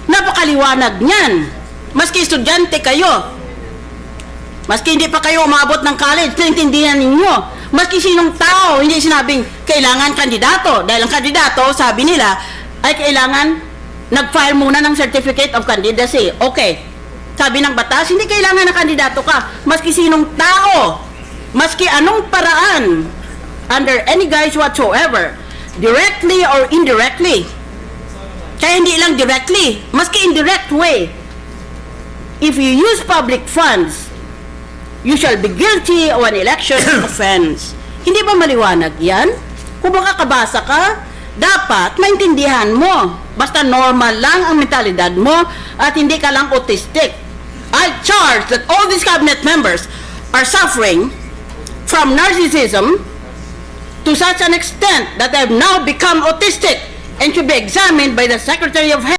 Napakaliwanag niyan. Maski estudyante kayo, maski hindi pa kayo umabot ng college, naintindihan ninyo. Maski sinong tao, hindi sinabing kailangan kandidato. Dahil ang kandidato, sabi nila, ay kailangan nag-file muna ng certificate of candidacy. Okay. Sabi ng batas, hindi kailangan na kandidato ka. Maski sinong tao, maski anong paraan, under any guise whatsoever, directly or indirectly. Kaya hindi lang directly, maski indirect way. If you use public funds, you shall be guilty of an election offense. Hindi ba maliwanag yan? Kung makakabasa ka, dapat maintindihan mo. Basta normal lang ang mentalidad mo at hindi ka lang autistic. I charge that all these cabinet members are suffering from narcissism to such an extent that they have now become autistic and should be examined by the Secretary of Health.